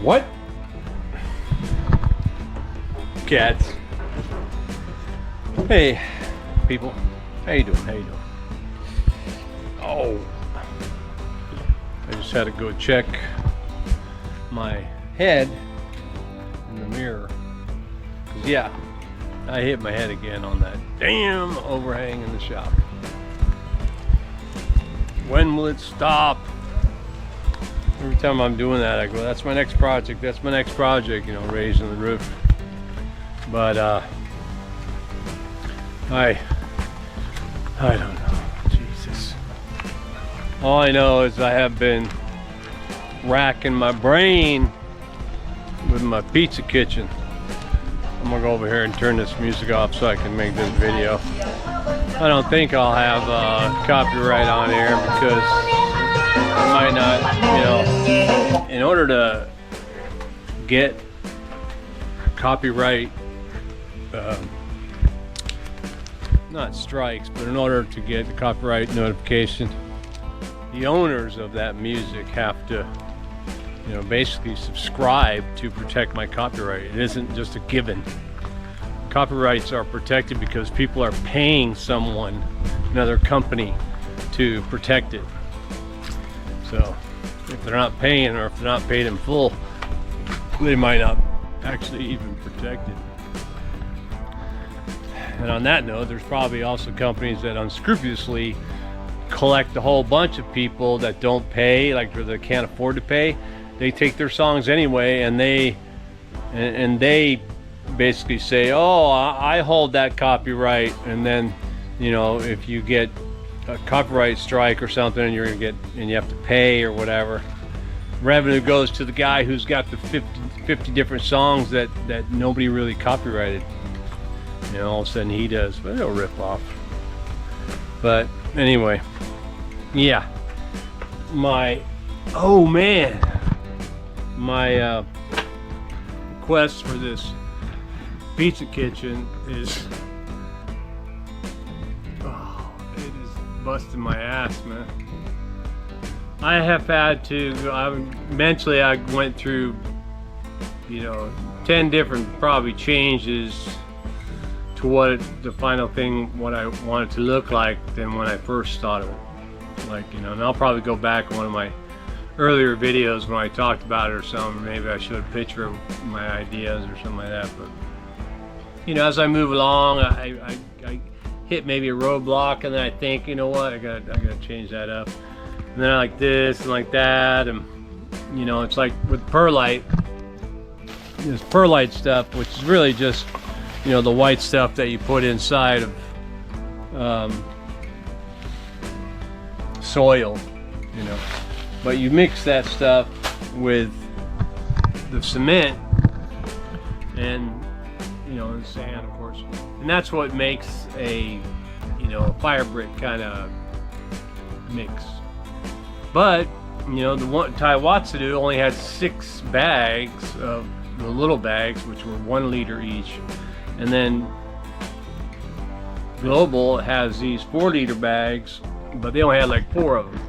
What? Cats. Hey, people. How you doing? How you doing? Oh, I just had to go check my head in the mirror. 'Cause yeah, I hit my head again on that damn overhang in the shop. When will it stop? Every time I'm doing that, I go, that's my next project, that's my next project, you know, raising the roof. But I don't know. Jesus. All I know is I have been racking my brain with my pizza kitchen. I'm gonna go over here and turn this music off so I can make this video. I don't think I'll have copyright on air because I might not, you know, in order to get copyright, not strikes, but in order to get the copyright notification, the owners of that music have to, you know, basically subscribe to protect my copyright. It isn't just a given. Copyrights are protected because people are paying someone, another company, to protect it. So if they're not paying, or if they're not paid in full, they might not actually even protect it. And on that note, there's probably also companies that unscrupulously collect a whole bunch of people that don't pay, like they can't afford to pay. They take their songs anyway, and they basically say, oh, I hold that copyright, and then, you know, if you get a copyright strike or something, and you're gonna get, and you have to pay or whatever, revenue goes to the guy who's got the 50 different songs that nobody really copyrighted. You know, all of a sudden he does, but it'll rip off. But anyway, yeah, oh man, my quest for this pizza kitchen is, oh, it is busting my ass, man. I have had to, mentally I went through, you know, 10 different probably changes to what the final thing, what I want it to look like than when I first thought of it. Like, you know, and I'll probably go back to one of my earlier videos when I talked about it or something. Maybe I showed a picture of my ideas or something like that. But, you know, as I move along, I hit maybe a roadblock, and then I think, you know what, I gotta change that up. And then I like this and like that, and, you know, it's like with perlite, this perlite stuff, which is really just, you know, the white stuff that you put inside of soil, you know, but you mix that stuff with the cement and, you know, and sand, of course, and that's what makes a, you know, a fire brick kind of mix. But, you know, the one Taiwatsu only had 6 bags of the little bags, which were 1 liter each. And then Global has these 4-liter bags, but they only had like 4 of them.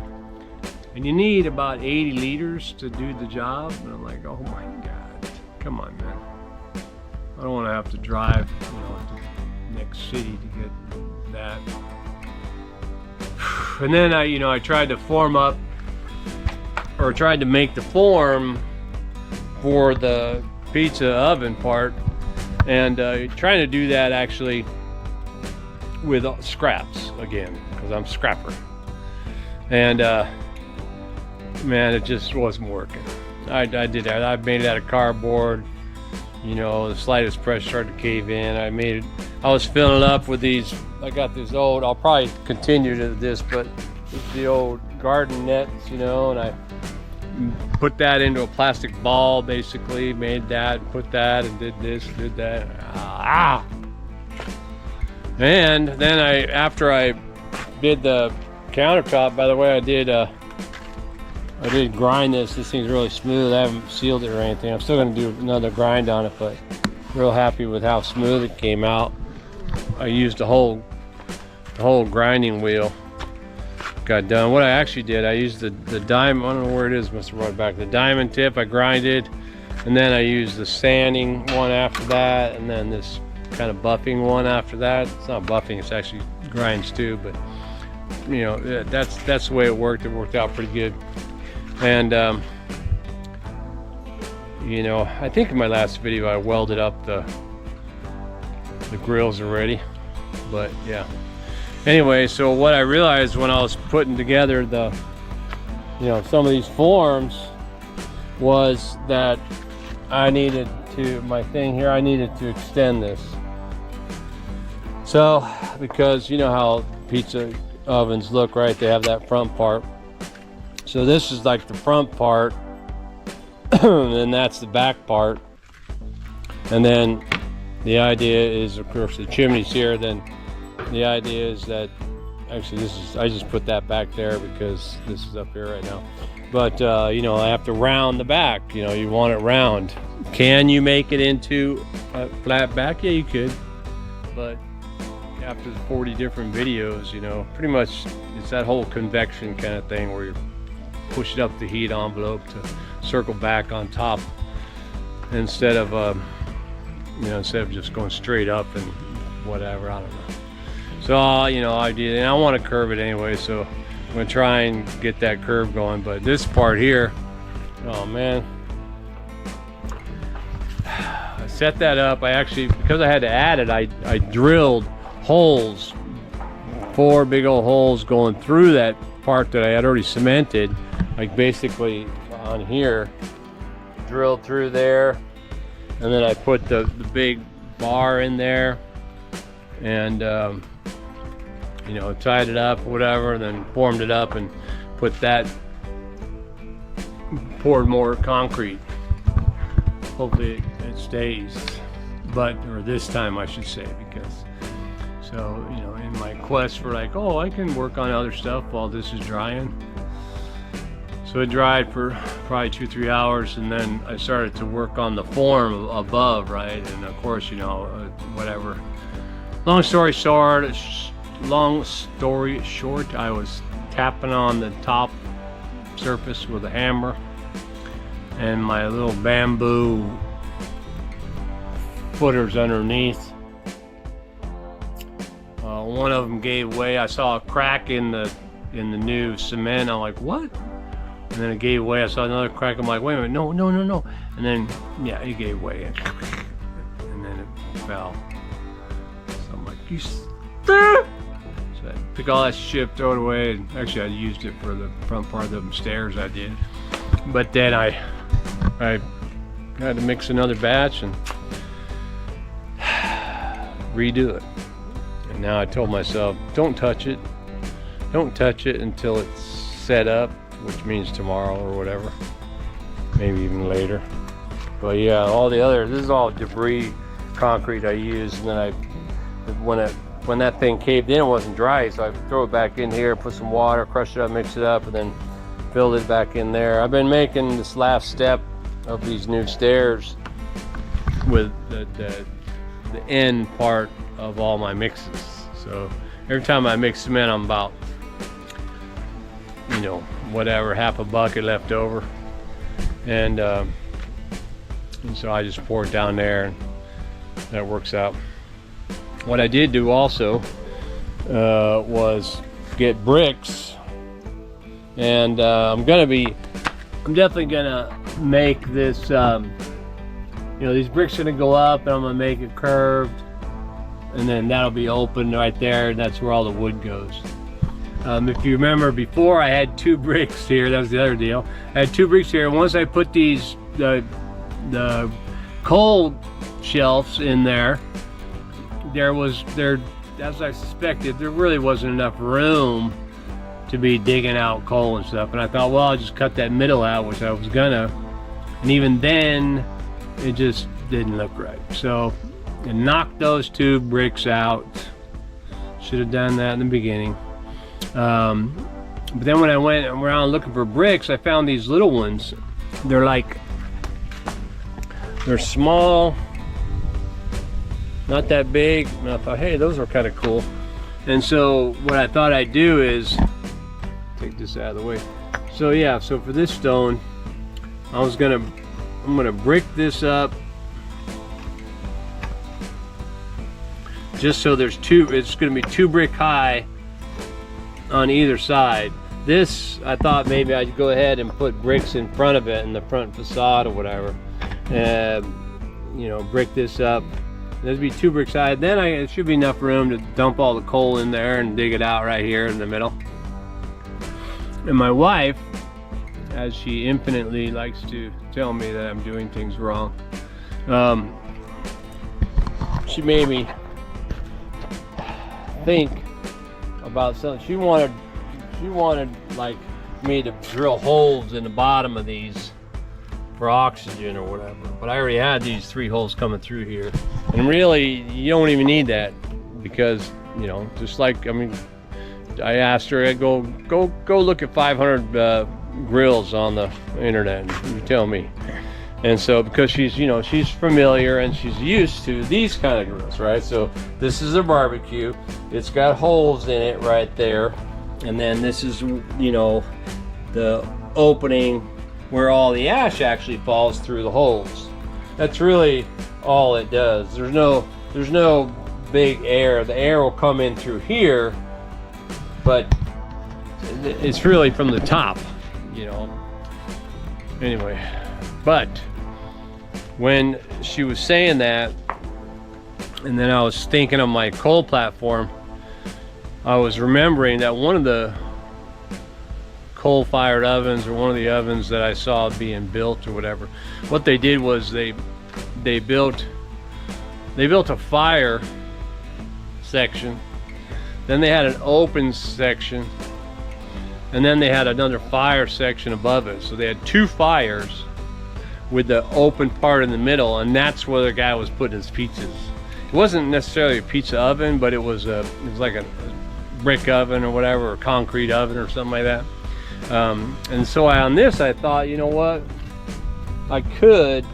And you need about 80 liters to do the job. And I'm like, oh my God, come on, man. I don't want to have to drive, you know, to the next city to get that. And then I tried to form up, or tried to make the form for the pizza oven part. And trying to do that actually with scraps again, because I'm a scrapper. And man, it just wasn't working. I did that. I made it out of cardboard. You know, the slightest pressure started to cave in. I was filling it up with these. I got this old, I'll probably continue to this, but it's the old garden nets, you know, and I put that into a plastic ball, basically made that, put that, and did this, did that. And then after I did the countertop, by the way, I did grind this. This thing's really smooth. I haven't sealed it or anything. I'm still going to do another grind on it, but real happy with how smooth it came out. I used the whole grinding wheel. Got done. What I actually did, I used the diamond, I don't know where it is, must have brought it back. The diamond tip, I grinded, and then I use the sanding one after that, and then this kind of buffing one after that. It's not buffing, it's actually grinds too, but you know, that's the way it worked. It worked out pretty good. And you know, I think in my last video I welded up the grills already, but yeah. Anyway, so what I realized when I was putting together the, you know, some of these forms was that I needed to, my thing here, I needed to extend this. So, because you know how pizza ovens look, right? They have that front part. So this is like the front part, and that's the back part. And then the idea is, of course, the chimney's here. Then the idea is that, actually this is, I just put that back there because this is up here right now. But you know, I have to round the back. You know, you want it round. Can you make it into a flat back? Yeah, you could. But after the 40 different videos, you know, pretty much it's that whole convection kind of thing where you're pushing up the heat envelope to circle back on top instead of you know, instead of just going straight up and whatever, I don't know. So you know, I did, and I want to curve it anyway, so I'm gonna try and get that curve going. But this part here, oh man, I set that up. I actually, because I had to add it, I drilled holes, 4 big old holes going through that part that I had already cemented, like basically on here, drilled through there, and then I put the big bar in there, and you know, tied it up, whatever, and then formed it up and put that, poured more concrete. Hopefully it stays, but, or this time I should say, because, so, you know, in my quest for like, oh, I can work on other stuff while this is drying. So it dried for probably 2-3 hours, and then I started to work on the form above, right? And of course, you know, whatever. Long story short, I was tapping on the top surface with a hammer, and my little bamboo footers underneath. One of them gave way. I saw a crack in the new cement. I'm like, what? And then it gave way. I saw another crack. I'm like, wait a minute, no. And then, yeah, it gave way, and then it fell. So I'm like, you. So I took all that shit, throw it away. And actually, I used it for the front part of the stairs. I did, but then I had to mix another batch and redo it. And now I told myself, don't touch it until it's set up, which means tomorrow or whatever, maybe even later. But yeah, all the other, this is all debris concrete I used, and then when that thing caved in, it wasn't dry, so I throw it back in here, put some water, crush it up, mix it up, and then filled it back in there. I've been making this last step of these new stairs with the end part of all my mixes. So every time I mix cement, I'm about, you know, whatever, half a bucket left over, and so I just pour it down there, and that works out. What I did do also was get bricks, and I'm definitely gonna make this, you know, these bricks are gonna go up, and I'm gonna make it curved, and then that'll be open right there, and that's where all the wood goes. If you remember before, I had 2 bricks here. That was the other deal. I had 2 bricks here. Once I put these the coal shelves in there, as I suspected, there really wasn't enough room to be digging out coal and stuff. And I thought, well, I'll just cut that middle out, which I was gonna. And even then, it just didn't look right. So I knocked those 2 bricks out. Should have done that in the beginning. But then when I went around looking for bricks, I found these little ones. They're small, not that big, and I thought, hey, those are kind of cool. And so what I thought I'd do is take this out of the way. So yeah, so for this stone, I was gonna gonna brick this up just so there's two. It's gonna be 2 brick high on either side. This, I thought maybe I'd go ahead and put bricks in front of it, in the front facade or whatever, and you know, brick this up. There'd be 2 bricks high. Then it should be enough room to dump all the coal in there and dig it out right here in the middle. And my wife, as she infinitely likes to tell me that I'm doing things wrong, she made me think about something. She wanted like me to drill holes in the bottom of these for oxygen or whatever, but I already had these 3 holes coming through here, and really you don't even need that, because you know, just like, I mean, I asked her, go look at 500 grills on the internet and you tell me. And so, because she's, you know, she's familiar and she's used to these kind of grills, right? So this is a barbecue, it's got holes in it right there, and then this is, you know, the opening where all the ash actually falls through the holes. That's really all it does. There's no big air. The air will come in through here, but it's really from the top, you know. Anyway, but when she was saying that, and then I was thinking of my coal platform, I was remembering that one of the coal-fired ovens, or one of the ovens that I saw being built or whatever, what they did was they built a fire section, then they had an open section, and then they had another fire section above it. So they had 2 fires with the open part in the middle, and that's where the guy was putting his pizzas. It wasn't necessarily a pizza oven, but it was like a brick oven or whatever, or concrete oven or something like that. And so on this, I thought, you know what, I could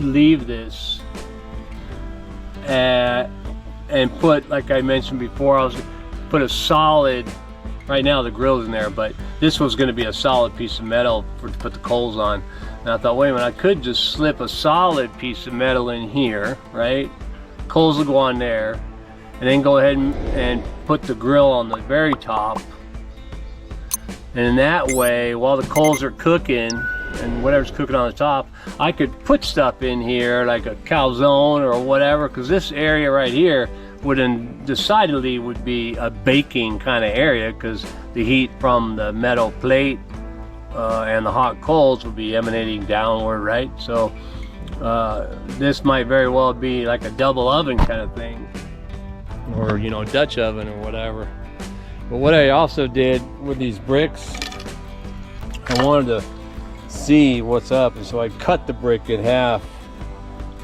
leave this and put, like I mentioned before, I was gonna put a solid, right now the grill's in there, but this was going to be a solid piece of metal to put the coals on. And I thought, wait a minute, I could just slip a solid piece of metal in here, right? Coals will go on there, and then go ahead and put the grill on the very top. And in that way, while the coals are cooking and whatever's cooking on the top, I could put stuff in here like a calzone or whatever, because this area right here decidedly would be a baking kind of area, because the heat from the metal plate and the hot coals will be emanating downward, right? So this might very well be like a double oven kind of thing, or, you know, Dutch oven or whatever. But what I also did with these bricks, I wanted to see what's up, and so I cut the brick in half.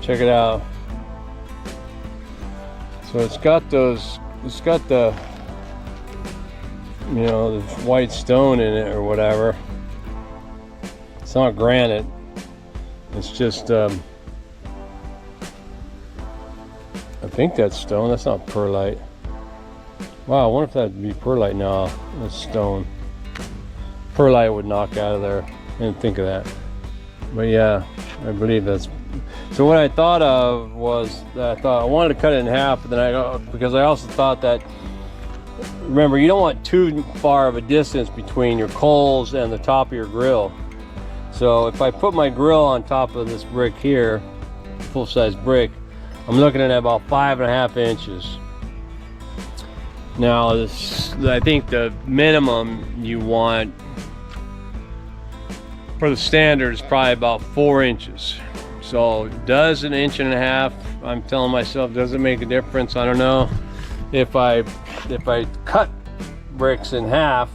Check it out. So it's got the, you know, the white stone in it or whatever. It's not granite. It's just, I think that's stone. That's not perlite. Wow, I wonder if that'd be perlite. No, that's stone. Perlite would knock out of there. I didn't think of that. But yeah, I believe that's. So what I thought of was that I wanted to cut it in half, but then because I also thought that, remember, you don't want too far of a distance between your coals and the top of your grill. So if I put my grill on top of this brick here, full-size brick, I'm looking at about 5.5 inches. Now, I think the minimum you want for the standard is probably about 4 inches. So does 1.5 inches, I'm telling myself, does it make a difference? I don't know. If I cut bricks in half,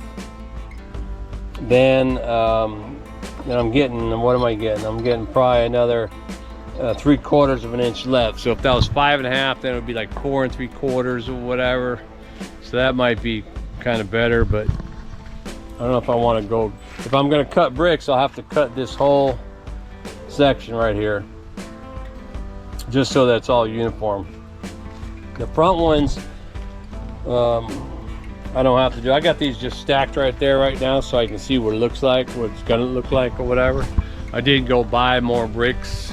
then I'm getting, what am I getting? I'm getting probably another 3/4 of an inch left. So if that was 5.5, then it would be like 4 3/4 or whatever. So that might be kind of better, but I don't know if I want to go. If I'm going to cut bricks, I'll have to cut this whole section right here, just so that's all uniform. The front ones, I don't have to do. I got these just stacked right there right now, so I can see what it looks like, what it's going to look like or whatever. I did go buy more bricks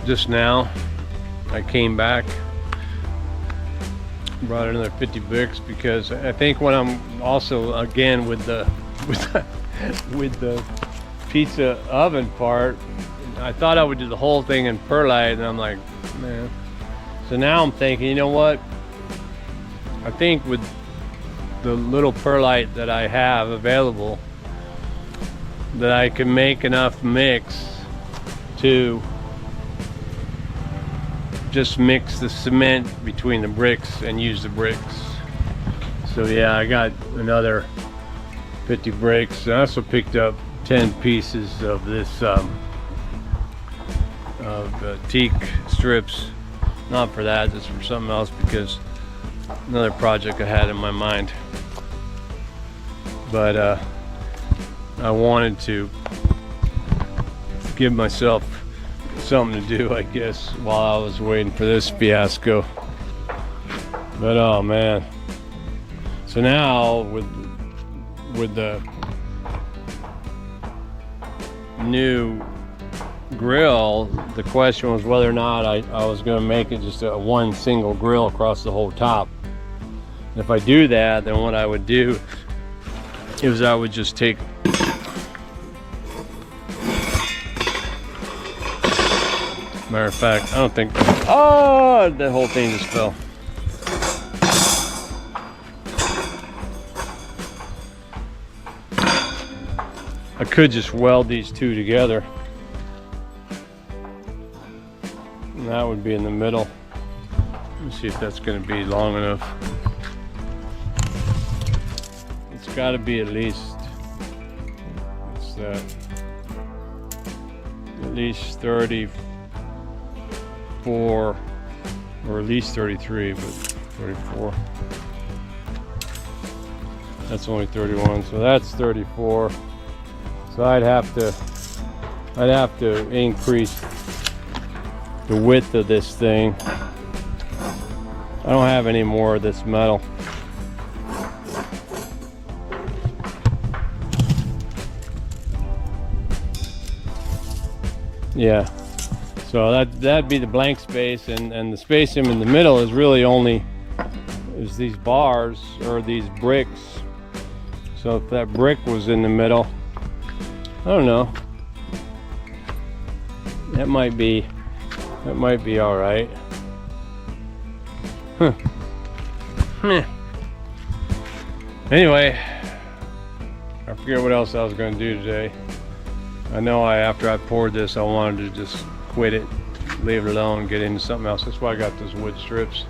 just now. I came back, brought another 50 bricks because I think when I'm also again with the pizza oven part, I thought I would do the whole thing in perlite, and I'm like, man. So now I'm thinking, you know what? I think with the little perlite that I have available, that I can make enough mix to just mix the cement between the bricks and use the bricks. So yeah, I got another 50 bricks. I also picked up 10 pieces of this teak strips, not for that, just for something else, because another project I had in my mind. But I wanted to give myself something to do, I guess, while I was waiting for this fiasco. But oh man. So now with the new grill, the question was whether or not I was going to make it just a one single grill across the whole top. And if I do that, then what I would do is I would just take matter of fact, I don't think, oh, that whole thing just fell. I could just weld these two together, and that would be in the middle. Let me see if that's going to be long enough. It's got to be at least, what's that? At least 34, or at least 33, but 34. That's only 31, so that's 34. So I'd have to increase the width of this thing. I don't have any more of this metal. Yeah, so that'd be the blank space, and the space in the middle is really only is these bars or these bricks. So if that brick was in the middle, I don't know, that might be all right. Huh. Anyway, I forget what else I was going to do today. I know after I poured this, I wanted to just quit it, leave it alone, get into something else. That's why I got those wood strips.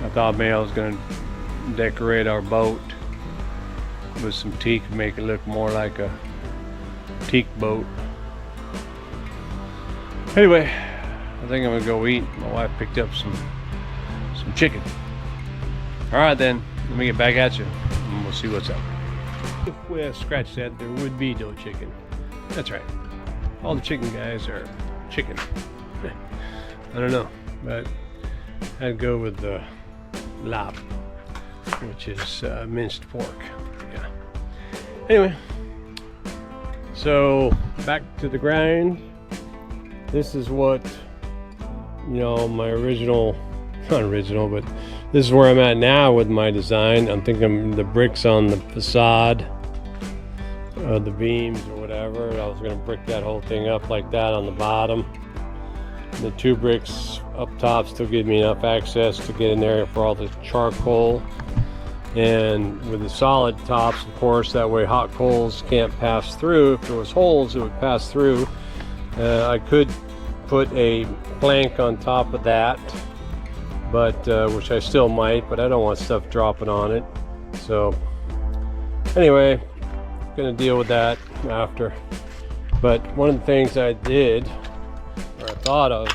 I thought maybe I was going to decorate our boat with some teak, make it look more like a teak boat. Anyway, I think I'm gonna go eat. My wife picked up some chicken. All right then, let me get back at you and we'll see what's up. If we scratch that, there would be no chicken. That's right, all the chicken guys are chicken. I don't know, but I'd go with the lap, which is minced pork. Yeah. Anyway, so back to the grind. This is what, you know, my original, not original, but this is where I'm at now with my design. I'm thinking the bricks on the facade, the beams or whatever. I was going to brick that whole thing up like that on the bottom. The two bricks up top still give me enough access to get in there for all the charcoal. And with the solid tops, of course, that way hot coals can't pass through. If there was holes, it would pass through. I could put a plank on top of that, but which I still might, but I don't want stuff dropping on it. So anyway, gonna deal with that after. But one of the things I did, or I thought of,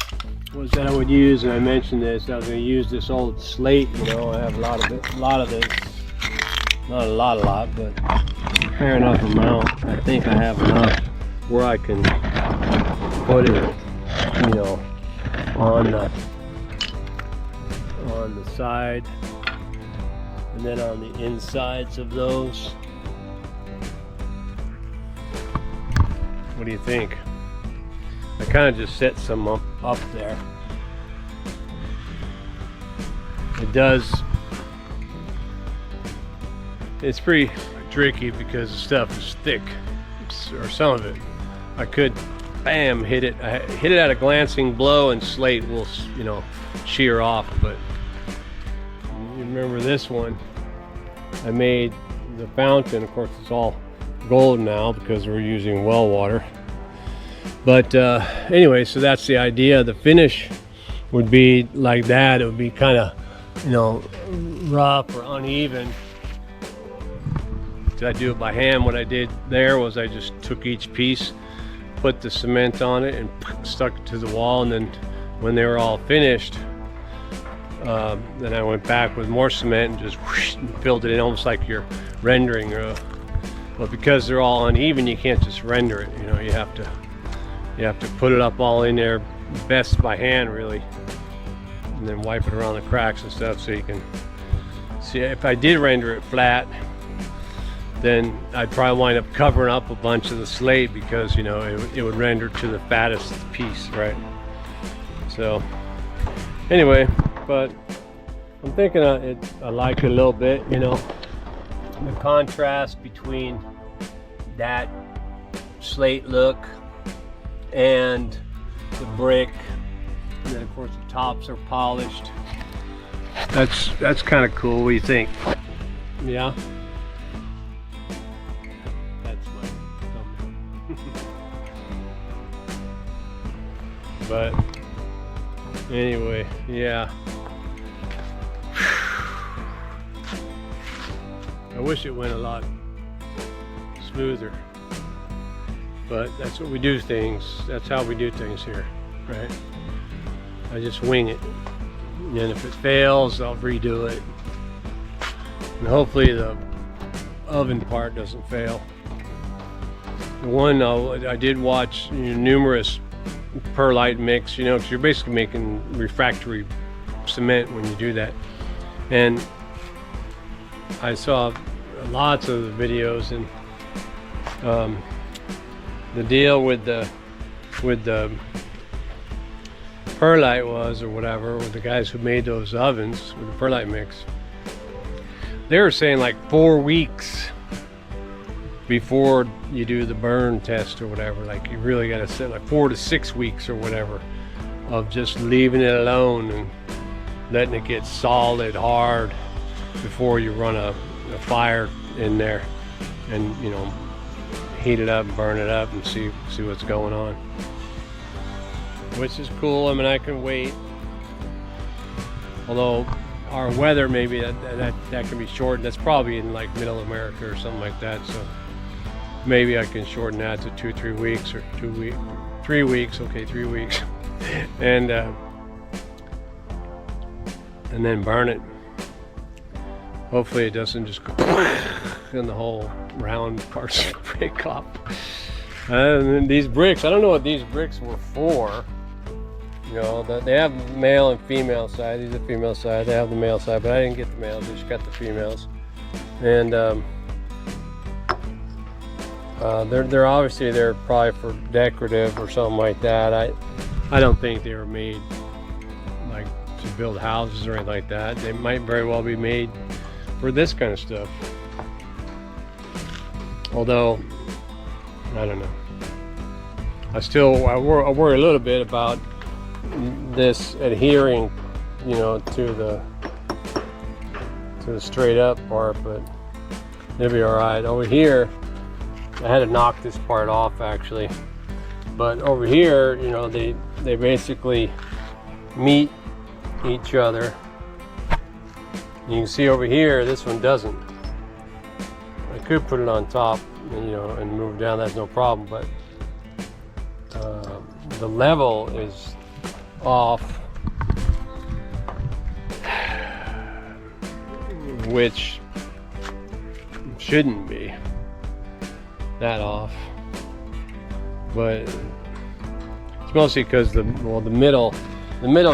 was that I would use, and I mentioned this, I was going to use this old slate. You know, I have a lot of it, not a lot, but a fair enough amount. I think I have enough where I can put it, you know, on the side, and then on the insides of those. What do you think? I kind of just set some up there. It does. It's pretty tricky because the stuff is thick, or some of it. I could, bam, hit it. I hit it at a glancing blow, and slate will, you know, shear off. But you remember this one? I made the fountain. Of course, it's all gold now because we're using well water. But anyway, so that's the idea. The finish would be like that. It would be kind of, you know, rough or uneven. Did I do it by hand? What I did there was I just took each piece, put the cement on it, and stuck it to the wall. And then when they were all finished, then I went back with more cement and just whoosh, and filled it in, almost like you're rendering. But because they're all uneven, you can't just render it. You know, you have to put it up all in there, best by hand really, and then wipe it around the cracks and stuff so you can see. If I did render it flat, then I'd probably wind up covering up a bunch of the slate because, you know, it would render to the fattest piece, right? So anyway, but I'm thinking I like it a little bit, you know, the contrast between that slate look and the brick, and then of course the tops are polished. That's kind of cool. What do you think? Yeah, that's my thumbnail. But anyway, yeah, I wish it went a lot smoother. But that's what we do things. That's how we do things here, right? I just wing it. And if it fails, I'll redo it. And hopefully the oven part doesn't fail. The one I did watch, you know, numerous perlite mix, you know, because you're basically making refractory cement when you do that. And I saw lots of the videos, and the deal with the perlite was, or whatever, with the guys who made those ovens with the perlite mix, they were saying like 4 weeks before you do the burn test or whatever. Like you really got to set like 4 to 6 weeks or whatever of just leaving it alone and letting it get solid hard before you run a fire in there and, you know, heat it up and burn it up and see what's going on, which is cool. I mean, I can wait, although our weather, maybe that can be shortened. That's probably in like middle America or something like that, so maybe I can shorten that to 2-3 weeks, or 3 weeks. Okay, 3 weeks. And then burn it. Hopefully it doesn't just go and the whole round parts break off. And then these bricks, I don't know what these bricks were for. You know, they have male and female side. These are the female side. They have the male side, but I didn't get the males. I just got the females. And they're obviously, they're probably for decorative or something like that. I don't think they were made like to build houses or anything like that. They might very well be made for this kind of stuff. Although, I don't know. I worry a little bit about this adhering, you know, to the straight up part, but it'll be all right. Over here, I had to knock this part off actually, but over here, you know, they basically meet each other. You can see over here, this one doesn't. I could put it on top, you know, and move down. That's no problem, but the level is off, which shouldn't be that off, but it's mostly because the middle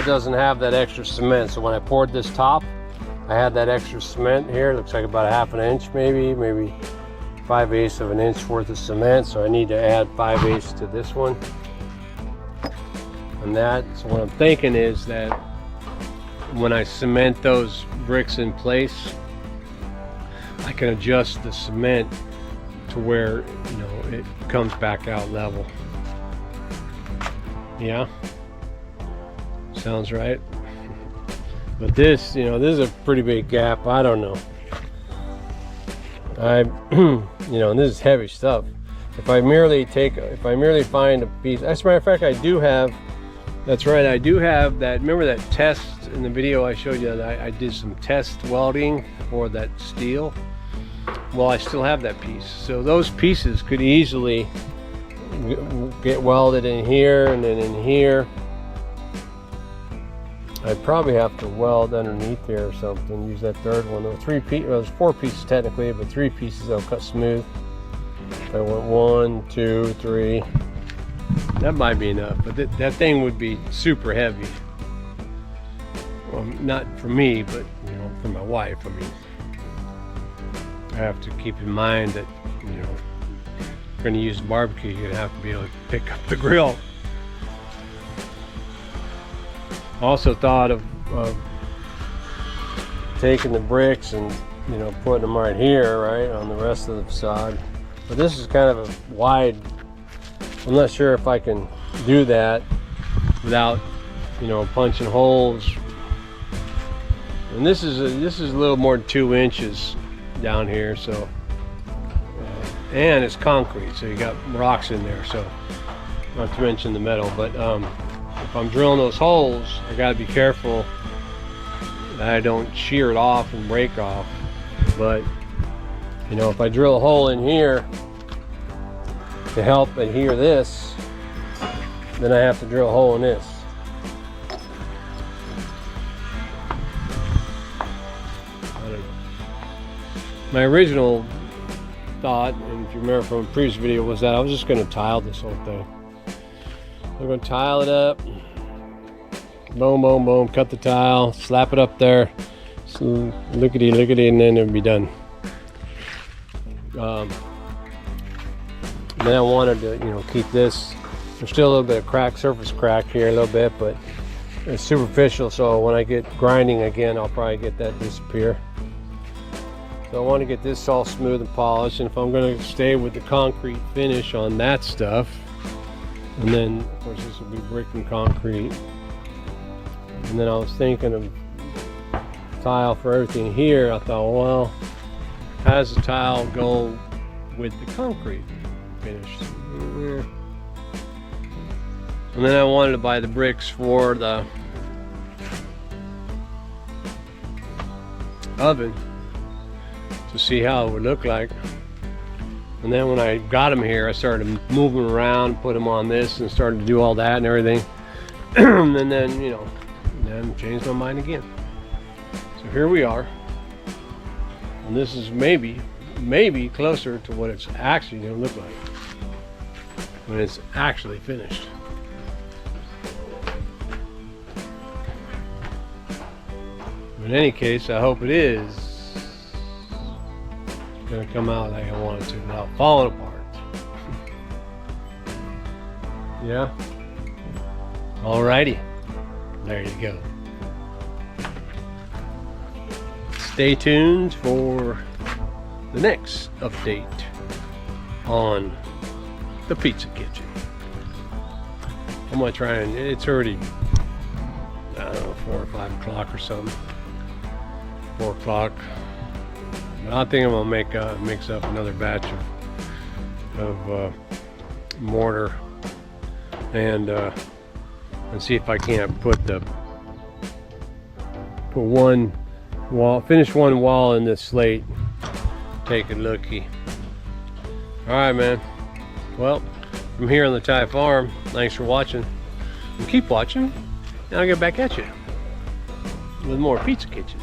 doesn't have that extra cement. So when I poured this top, I had that extra cement here. It looks like about 1/2 inch, maybe 5/8 of an inch worth of cement, so I need to add 5/8 to this one. And that, so what I'm thinking is that when I cement those bricks in place, I can adjust the cement to where, you know, it comes back out level. Yeah, sounds right. But this, you know, this is a pretty big gap. I don't know. You know, and this is heavy stuff. If I merely find a piece, as a matter of fact, I do have, that's right, I do have that, remember that test in the video I showed you that I did some test welding for that steel? Well, I still have that piece. So those pieces could easily get welded in here and then in here. I'd probably have to weld underneath there or something, use that third one. There were well, there's 4 pieces technically, but 3 pieces I'll cut smooth. If I went 1, 2, 3, that might be enough, but that thing would be super heavy. Well, not for me, but you know, for my wife. I mean, I have to keep in mind that, you know, if you're going to use the barbecue, you're going to have to be able to pick up the grill. Also thought of taking the bricks and, you know, putting them right here, right on the rest of the facade. But this is kind of a wide, I'm not sure if I can do that without, you know, punching holes. And this is a little more than 2 inches down here, so and it's concrete, so you got rocks in there, so not to mention the metal. But if I'm drilling those holes, I got to be careful that I don't shear it off and break off. But you know, if I drill a hole in here to help adhere this, then I have to drill a hole in this. I don't know. My original thought, and if you remember from a previous video, was that I was just going to tile this whole thing. I'm going to tile it up, boom, boom, boom, cut the tile, slap it up there, so lickety, lickety, and then it'll be done. Then I wanted to, you know, keep this. There's still a little bit of crack, surface crack here a little bit, but it's superficial, so when I get grinding again, I'll probably get that disappear. So I want to get this all smooth and polished, and if I'm going to stay with the concrete finish on that stuff, and then of course this will be brick and concrete, and then I was thinking of tile for everything here. I thought, well, how does the tile go with the concrete finish? And then I wanted to buy the bricks for the oven to see how it would look like. And then when I got them here, I started moving around, put them on this, and started to do all that and everything. And then, you know, then changed my mind again. So here we are. And this is maybe closer to what it's actually going to look like when it's actually finished. In any case, I hope it is going to come out like I want it to without falling apart. Yeah. Alrighty. There you go. Stay tuned for the next update on the pizza kitchen. I'm gonna try and, it's already, I don't know, 4 or 5 o'clock or something. 4 o'clock. But I think I'm gonna mix up another batch of mortar and see if I can't finish one wall in this slate. Take a looky. All right, man. Well, from here on the Thai Farm, thanks for watching. And keep watching, and I'll get back at you with more Pizza Kitchen.